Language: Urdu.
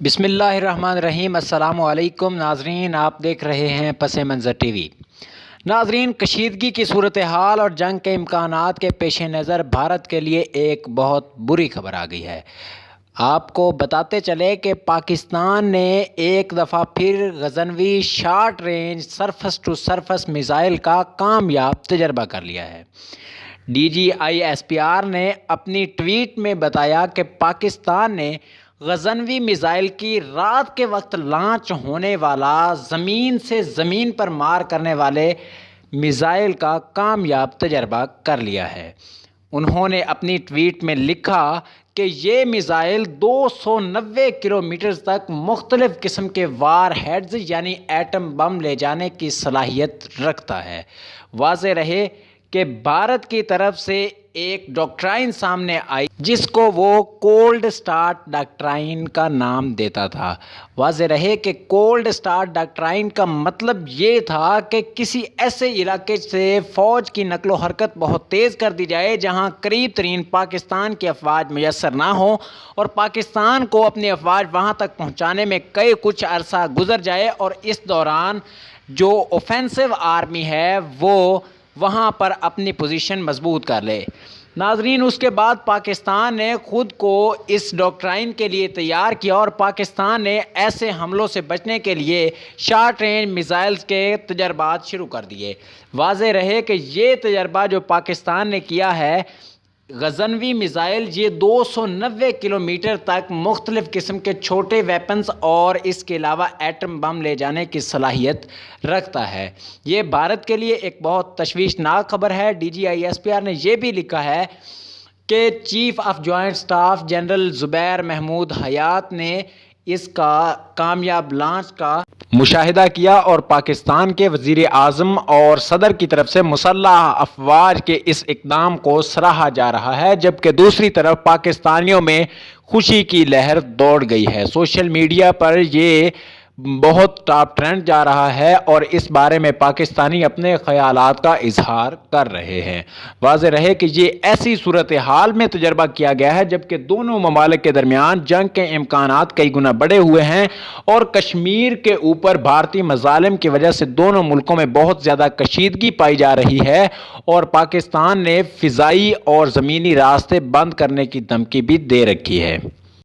بسم اللہ الرحمن الرحیم۔ السلام علیکم ناظرین، آپ دیکھ رہے ہیں پس منظر ٹی وی۔ ناظرین، کشیدگی کی صورتحال اور جنگ کے امکانات کے پیش نظر بھارت کے لیے ایک بہت بری خبر آ گئی ہے۔ آپ کو بتاتے چلے کہ پاکستان نے ایک دفعہ پھر Ghaznavi short range surface to surface missile کا کامیاب تجربہ کر لیا ہے۔ D G I S P R نے اپنی ٹویٹ میں بتایا کہ پاکستان نے غزنوی میزائل کی رات کے وقت لانچ ہونے والا زمین سے زمین پر مار کرنے والے میزائل کا کامیاب تجربہ کر لیا ہے۔ انہوں نے اپنی ٹویٹ میں لکھا کہ یہ میزائل 290 کلومیٹر تک مختلف قسم کے وار ہیڈز یعنی ایٹم بم لے جانے کی صلاحیت رکھتا ہے۔ واضح رہے کہ بھارت کی طرف سے ایک ڈاکٹرائن سامنے آئی جس کو وہ کولڈ سٹارٹ ڈاکٹرائن کا نام دیتا تھا۔ واضح رہے کہ کولڈ سٹارٹ ڈاکٹرائن کا مطلب یہ تھا کہ کسی ایسے علاقے سے فوج کی نقل و حرکت بہت تیز کر دی جائے جہاں قریب ترین پاکستان کی افواج میسر نہ ہوں اور پاکستان کو اپنی افواج وہاں تک پہنچانے میں کچھ عرصہ گزر جائے اور اس دوران جو اوفینسو آرمی ہے وہ وہاں پر اپنی پوزیشن مضبوط کر لے۔ ناظرین، اس کے بعد پاکستان نے خود کو اس ڈاکٹرائن کے لیے تیار کیا اور پاکستان نے ایسے حملوں سے بچنے کے لیے شارٹ رینج میزائلز کے تجربات شروع کر دیے۔ واضح رہے کہ یہ تجربہ جو پاکستان نے کیا ہے غزنوی میزائل، یہ 290 کلومیٹر تک مختلف قسم کے چھوٹے ویپنز اور اس کے علاوہ ایٹم بم لے جانے کی صلاحیت رکھتا ہے۔ یہ بھارت کے لیے ایک بہت تشویشناک خبر ہے۔ D G I S P R نے یہ بھی لکھا ہے کہ chief of joint staff general Zubair Mahmood Hayat نے اس کا کامیاب لانچ کا مشاہدہ کیا اور پاکستان کے وزیر اعظم اور صدر کی طرف سے مسلح افواج کے اس اقدام کو سراہا جا رہا ہے، جبکہ دوسری طرف پاکستانیوں میں خوشی کی لہر دوڑ گئی ہے۔ سوشل میڈیا پر یہ بہت ٹاپ ٹرینڈ جا رہا ہے اور اس بارے میں پاکستانی اپنے خیالات کا اظہار کر رہے ہیں۔ واضح رہے کہ یہ ایسی صورتحال میں تجربہ کیا گیا ہے جبکہ دونوں ممالک کے درمیان جنگ کے امکانات کئی گنا بڑھے ہوئے ہیں اور کشمیر کے اوپر بھارتی مظالم کی وجہ سے دونوں ملکوں میں بہت زیادہ کشیدگی پائی جا رہی ہے اور پاکستان نے فضائی اور زمینی راستے بند کرنے کی دھمکی بھی دے رکھی ہے۔